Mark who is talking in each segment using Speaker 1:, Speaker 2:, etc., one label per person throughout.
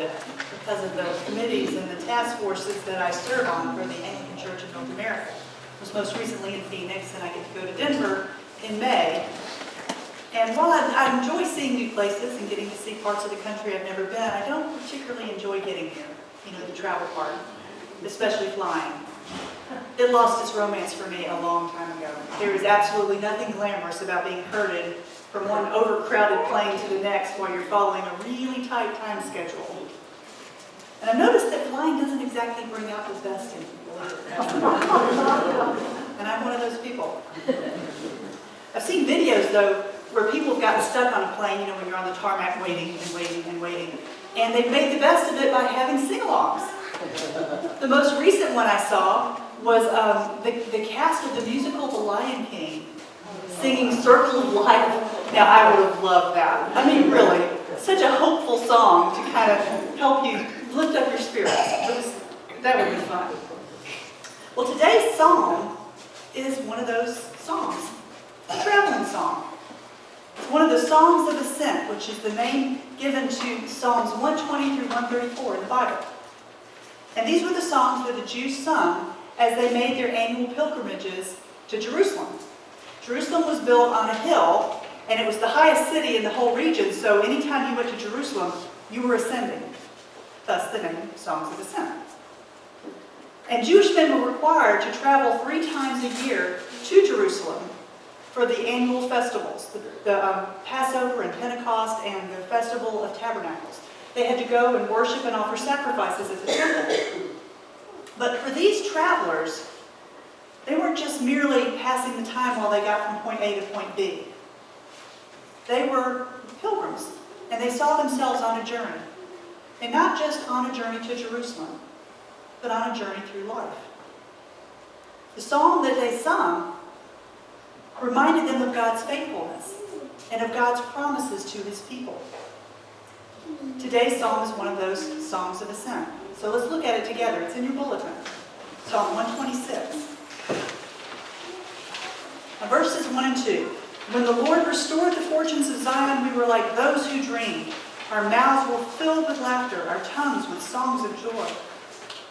Speaker 1: bit because of the committees and the task forces that I serve on for the Anglican Church in North America. I was most recently in Phoenix, and I get to go to Denver in May. And while I enjoy seeing new places and getting to see parts of the country I've never been, I don't particularly enjoy getting here, the travel part, especially flying. It lost its romance for me a long time ago. There is absolutely nothing glamorous about being herded from one overcrowded plane to the next while you're following a really tight time schedule. And I've noticed that flying doesn't exactly bring out the best in people either. And I'm one of those people. I've seen videos, though, where people have gotten stuck on a plane, when you're on the tarmac waiting and waiting and waiting. And they've made the best of it by having sing-alongs. The most recent one I saw was the cast of the musical The Lion King singing Circle of Life. Now, I would have loved that. I mean, really, such a hopeful song to kind of help you lift up your spirits. That would be fun. Well, today's psalm is one of those songs, a traveling song. It's one of the Songs of Ascent, which is the name given to Psalms 120 through 134 in the Bible. And these were the songs that the Jews sung as they made their annual pilgrimages to Jerusalem. Jerusalem was built on a hill, and it was the highest city in the whole region, so anytime you went to Jerusalem, you were ascending. Thus the name Songs of Ascent. And Jewish men were required to travel 3 times a year to Jerusalem for the annual festivals, the Passover and Pentecost and the Festival of Tabernacles. They had to go and worship and offer sacrifices at the temple. But for these travelers, they weren't just merely passing the time while they got from point A to point B. They were pilgrims, and they saw themselves on a journey. And not just on a journey to Jerusalem, but on a journey through life. The song that they sung reminded them of God's faithfulness and of God's promises to His people. Today's psalm is one of those songs of ascent. So let's look at it together. It's in your bulletin. Psalm 126. Verses 1 and 2. When the Lord restored the fortunes of Zion, we were like those who dreamed. Our mouths were filled with laughter, our tongues with songs of joy.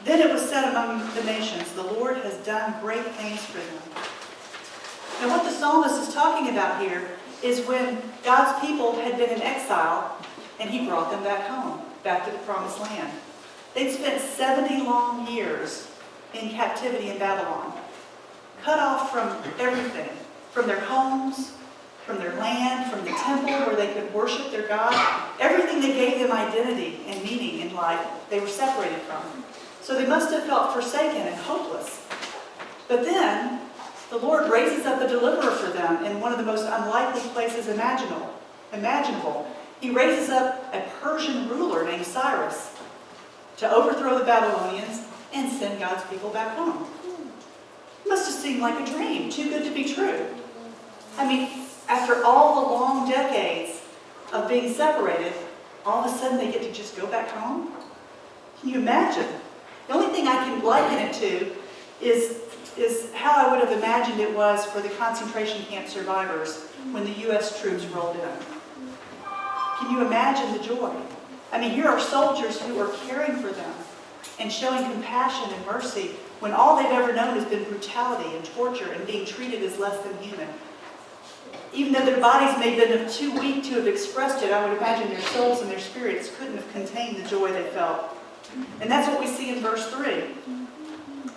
Speaker 1: Then it was said among the nations, the Lord has done great things for them. Now what the psalmist is talking about here is when God's people had been in exile and He brought them back home, back to the promised land. They'd spent 70 long years in captivity in Babylon, cut off from everything, from their homes, from their land, from the temple where they could worship their God. Everything that gave them identity and meaning in life, they were separated from. So they must have felt forsaken and hopeless. But then, the Lord raises up a deliverer for them in one of the most unlikely places imaginable. He raises up a Persian ruler named Cyrus to overthrow the Babylonians and send God's people back home. It must have seemed like a dream, too good to be true. I mean, after all the long decades of being separated, all of a sudden they get to just go back home? Can you imagine? The only thing I can liken it to is how I would have imagined it was for the concentration camp survivors when the U.S. troops rolled in. Can you imagine the joy? I mean, here are soldiers who are caring for them and showing compassion and mercy when all they've ever known has been brutality and torture and being treated as less than human. Even though their bodies may have been too weak to have expressed it, I would imagine their souls and their spirits couldn't have contained the joy they felt. And that's what we see in verse 3.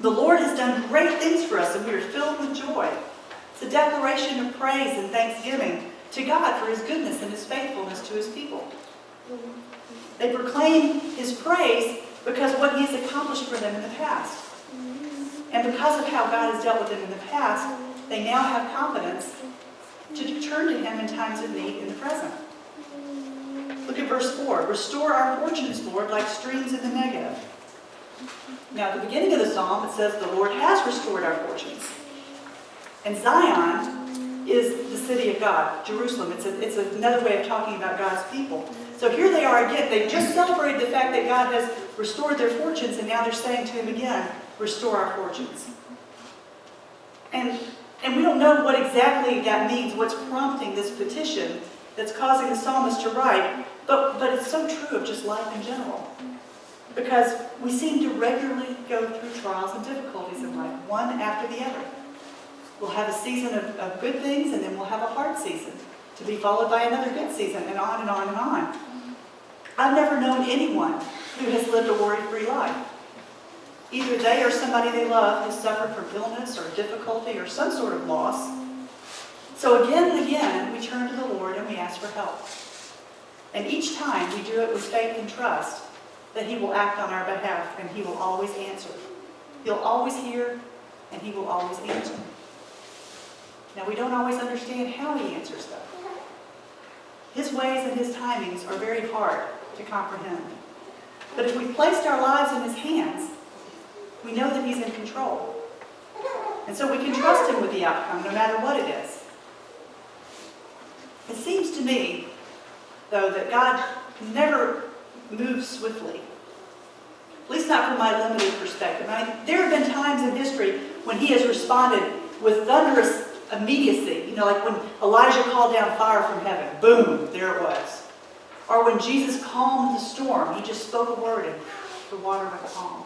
Speaker 1: The Lord has done great things for us, and we are filled with joy. It's a declaration of praise and thanksgiving to God for His goodness and His faithfulness to His people. They proclaim His praise because of what He has accomplished for them in the past. And because of how God has dealt with them in the past, they now have confidence to turn to Him in times of need in the present. Look at verse 4. Restore our fortunes, Lord, like streams in the Negev. Now, at the beginning of the psalm, it says the Lord has restored our fortunes. And Zion is the city of God, Jerusalem. It's another way of talking about God's people. So here they are again. They've just celebrated the fact that God has restored their fortunes, and now they're saying to Him again, restore our fortunes. And we don't know what exactly that means, what's prompting this petition. that's causing the psalmist to write, but it's so true of just life in general. Because we seem to regularly go through trials and difficulties in life, one after the other. We'll have a season of good things, and then we'll have a hard season, to be followed by another good season, and on and on and on. I've never known anyone who has lived a worry-free life. Either they or somebody they love has suffered from illness or difficulty or some sort of loss. So again and again, we turn to the Lord and we ask for help. And each time we do it with faith and trust that He will act on our behalf, and He will always answer. He'll always hear, and He will always answer. Now, we don't always understand how He answers, though. His ways and His timings are very hard to comprehend. But if we've placed our lives in His hands, we know that He's in control. And so we can trust Him with the outcome, no matter what it is. It seems to me, though, that God never moves swiftly. At least not from my limited perspective. There have been times in history when He has responded with thunderous immediacy. Like when Elijah called down fire from heaven. Boom, there it was. Or when Jesus calmed the storm. He just spoke a word and the water went calm.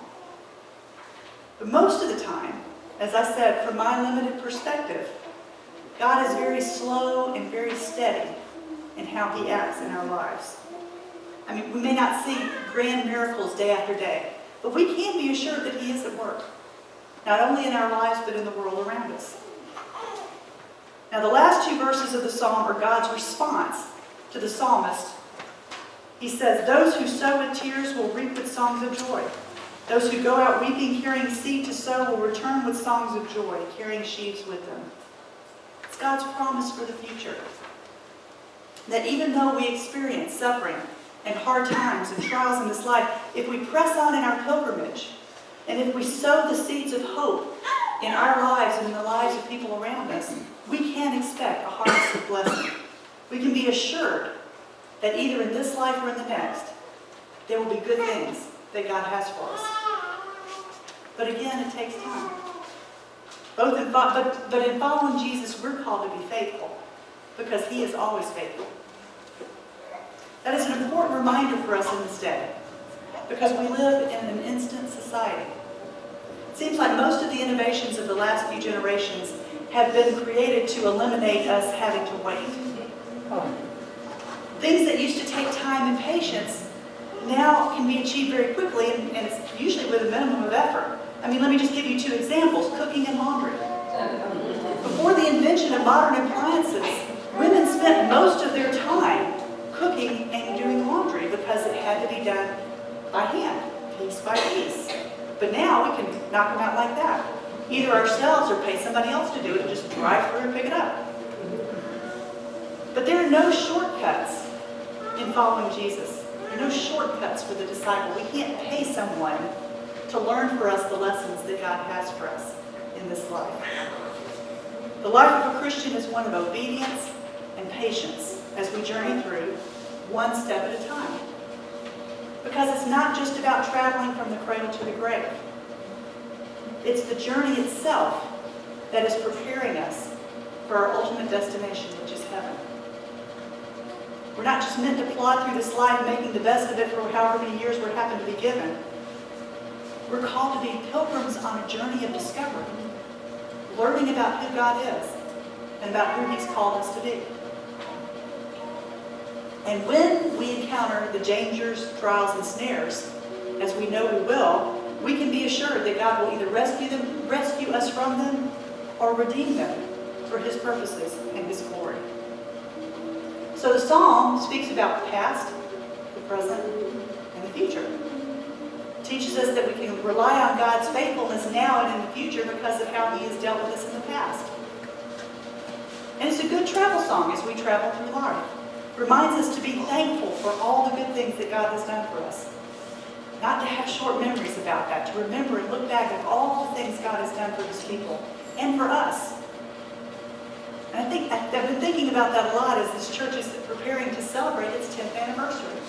Speaker 1: But most of the time, as I said, from my limited perspective, God is very slow and very steady in how He acts in our lives. We may not see grand miracles day after day, but we can be assured that He is at work, not only in our lives, but in the world around us. Now, the last two verses of the psalm are God's response to the psalmist. He says, "Those who sow with tears will reap with songs of joy. Those who go out weeping, carrying seed to sow, will return with songs of joy, carrying sheaves with them." It's God's promise for the future. That even though we experience suffering and hard times and trials in this life, if we press on in our pilgrimage, and if we sow the seeds of hope in our lives and in the lives of people around us, we can expect a harvest of blessing. We can be assured that either in this life or in the next, there will be good things that God has for us. But again, it takes time. But in following Jesus, we're called to be faithful, because He is always faithful. That is an important reminder for us in this day, because we live in an instant society. It seems like most of the innovations of the last few generations have been created to eliminate us having to wait. Things that used to take time and patience now can be achieved very quickly, and it's usually with a minimum of effort. Let me just give you two examples: cooking and laundry. Before the invention of modern appliances, women spent most of their time cooking and doing laundry because it had to be done by hand, piece by piece. But now we can knock them out like that. Either ourselves or pay somebody else to do it and just drive through and pick it up. But there are no shortcuts in following Jesus. There are no shortcuts for the disciple. We can't pay someone to learn for us the lessons that God has for us in this life. The life of a Christian is one of obedience and patience as we journey through, one step at a time. Because it's not just about traveling from the cradle to the grave. It's the journey itself that is preparing us for our ultimate destination, which is heaven. We're not just meant to plod through this life making the best of it for however many years we happen to be given. We're called to be pilgrims on a journey of discovery, learning about who God is and about who He's called us to be. And when we encounter the dangers, trials, and snares, as we know we will, we can be assured that God will either rescue us from them, or redeem them for His purposes and His glory. So the Psalm speaks about the past, the present, and the future. It teaches us that we can rely on God's faithfulness now and in the future because of how He has dealt with us in the past. And it's a good travel song as we travel through life. It reminds us to be thankful for all the good things that God has done for us. Not to have short memories about that, to remember and look back at all the things God has done for His people and for us. And I've been thinking about that a lot as this church is preparing to celebrate its 10th anniversary.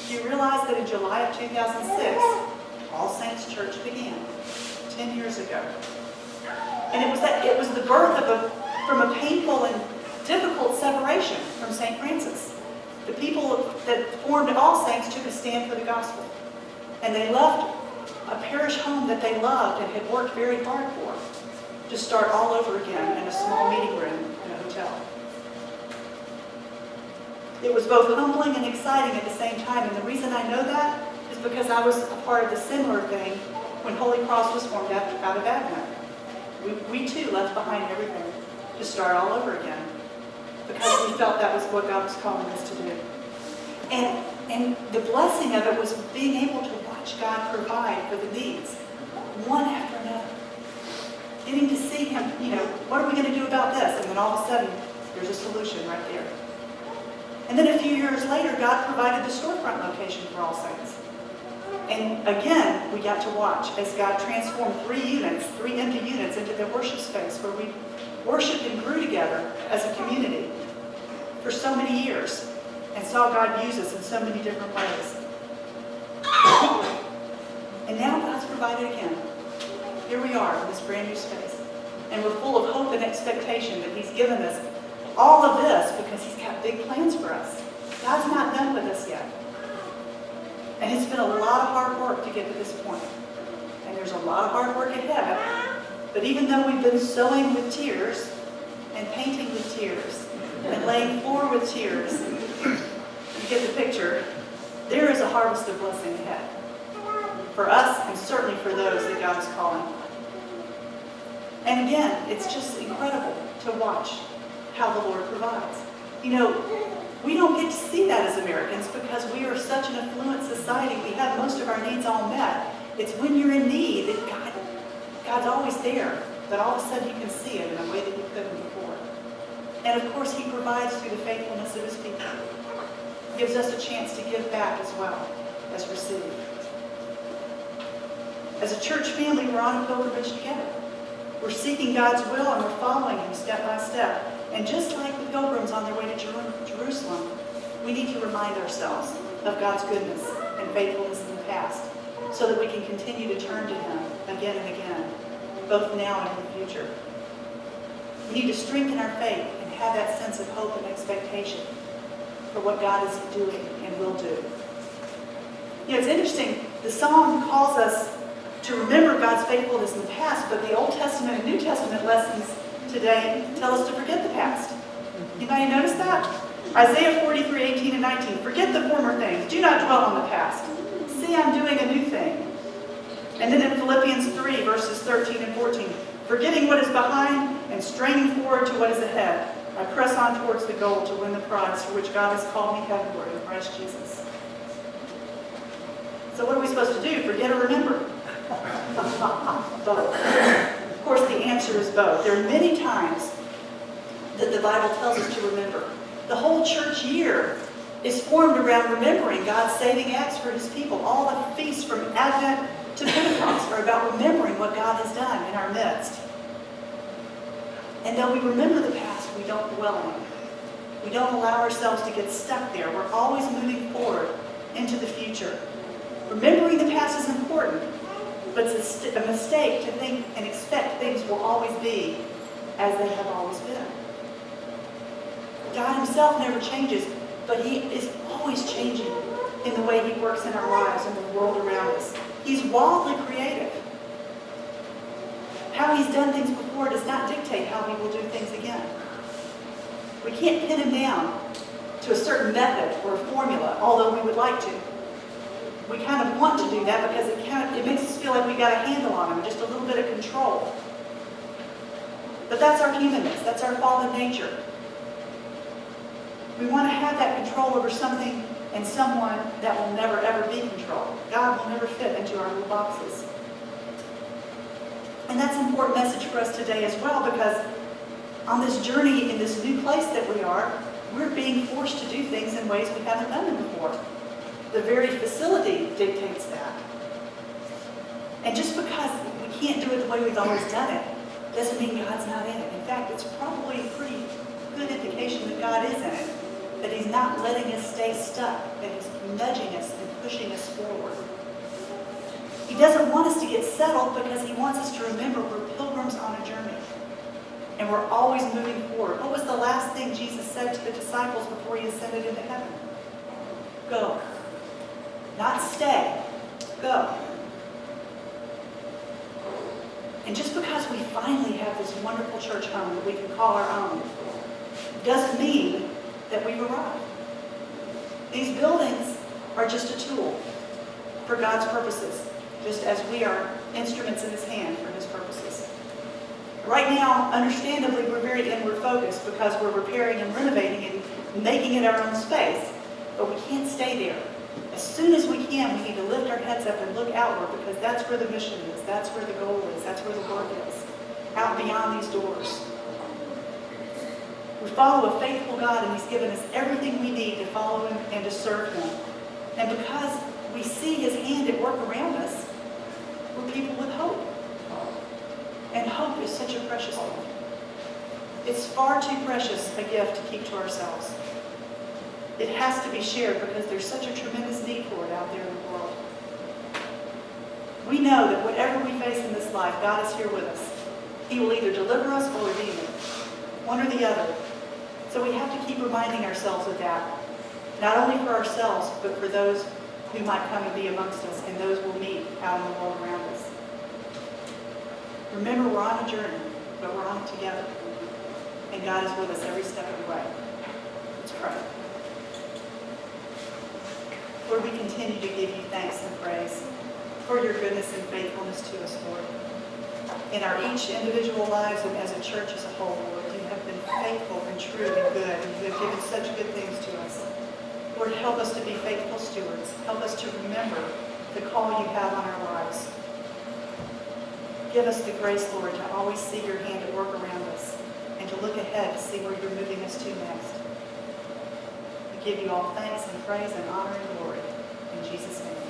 Speaker 1: Do you realize that in July of 2006, All Saints Church began 10 years ago? And it was the birth from a painful and difficult separation from St. Francis. The people that formed All Saints took a stand for the gospel. And they left a parish home that they loved and had worked very hard for to start all over again in a small meeting room in a hotel. It was both humbling and exciting at the same time, and the reason I know that is because I was a part of the similar thing when Holy Cross was formed out of Advent. We too left behind everything to start all over again because we felt that was what God was calling us to do. And the blessing of it was being able to watch God provide for the needs, one after another. Getting to see Him, what are we going to do about this? And then all of a sudden, there's a solution right there. And then a few years later, God provided the storefront location for All Saints. And again, we got to watch as God transformed 3 empty units into their worship space where we worshiped and grew together as a community for so many years and saw God use us in so many different ways. And now God's provided again. Here we are in this brand new space. And we're full of hope and expectation that He's given us all of this because He's got big plans for us. God's not done with us yet. And it's been a lot of hard work to get to this point. And there's a lot of hard work ahead. But even though we've been sowing with tears and painting with tears and laying floor with tears, you get the picture, there is a harvest of blessing ahead. For us and certainly for those that God is calling. And again, it's just incredible to watch how the Lord provides. We don't get to see that as Americans because we are such an affluent society. We have most of our needs all met. It's when you're in need that God's always there, but all of a sudden you can see it in a way that you couldn't before. And of course, He provides through the faithfulness of His people. He gives us a chance to give back as well as receive. As a church family, we're on a pilgrimage together. We're seeking God's will and we're following Him step by step. And just like the pilgrims on their way to Jerusalem, we need to remind ourselves of God's goodness and faithfulness in the past so that we can continue to turn to Him again and again, both now and in the future. We need to strengthen our faith and have that sense of hope and expectation for what God is doing and will do. It's interesting, the psalm calls us to remember God's faithfulness in the past, but the Old Testament and New Testament lessons today tell us to forget the past. Anybody notice that? Isaiah 43:18 and 19. Forget the former things. Do not dwell on the past. See, I'm doing a new thing. And then in Philippians 3, verses 13 and 14. Forgetting what is behind and straining forward to what is ahead, I press on towards the goal to win the prize for which God has called me heavenward in Christ Jesus. So what are we supposed to do? Forget or remember? Both. Of course, the answer is both. There are many times that the Bible tells us to remember. The whole church year is formed around remembering God's saving acts for His people. All the feasts from Advent to Pentecost are about remembering what God has done in our midst. And though we remember the past, we don't dwell on it. We don't allow ourselves to get stuck there. We're always moving forward into the future. Remembering the past is important. But it's a mistake to think and expect things will always be as they have always been. God Himself never changes, but He is always changing in the way He works in our lives and the world around us. He's wildly creative. How He's done things before does not dictate how He will do things again. We can't pin Him down to a certain method or a formula, although we would like to. We kind of want to do that because it makes us feel like we got a handle on Him, just a little bit of control. But that's our humanness. That's our fallen nature. We want to have that control over something and someone that will never, ever be controlled. God will never fit into our little boxes. And that's an important message for us today as well, because on this journey in this new place that we are, we're being forced to do things in ways we haven't done them before. The very facility dictates that. And just because we can't do it the way we've always done it, doesn't mean God's not in it. In fact, it's probably a pretty good indication that God is in it. That He's not letting us stay stuck. That He's nudging us and pushing us forward. He doesn't want us to get settled because He wants us to remember we're pilgrims on a journey. And we're always moving forward. What was the last thing Jesus said to the disciples before he ascended into heaven? Go. Not stay. Go. And just because we finally have this wonderful church home that we can call our own, doesn't mean that we've arrived. These buildings are just a tool for God's purposes, just as we are instruments in his hand for his purposes. Right now, understandably, we're very inward focused because we're repairing and renovating and making it our own space. But we can't stay there. As soon as we can, we need to lift our heads up and look outward, because that's where the mission is, that's where the goal is, that's where the work is, out beyond these doors. We follow a faithful God, and he's given us everything we need to follow him and to serve him. And because we see his hand at work around us, we're people with hope. And hope is such a precious thing. It's far too precious a gift to keep to ourselves. It has to be shared because there's such a tremendous need for it out there in the world. We know that whatever we face in this life, God is here with us. He will either deliver us or redeem it, one or the other. So we have to keep reminding ourselves of that, not only for ourselves, but for those who might come and be amongst us and those we'll meet out in the world around us. Remember, we're on a journey, but we're on it together. And God is with us every step of the way. Let's pray. Lord, we continue to give you thanks and praise for your goodness and faithfulness to us, Lord. In our each individual lives and as a church as a whole, Lord, you have been faithful and true and good, and you have given such good things to us. Lord, help us to be faithful stewards. Help us to remember the call you have on our lives. Give us the grace, Lord, to always see your hand at work around us and to look ahead to see where you're moving us to next. We give you all thanks and praise and honor and glory. In Jesus' name.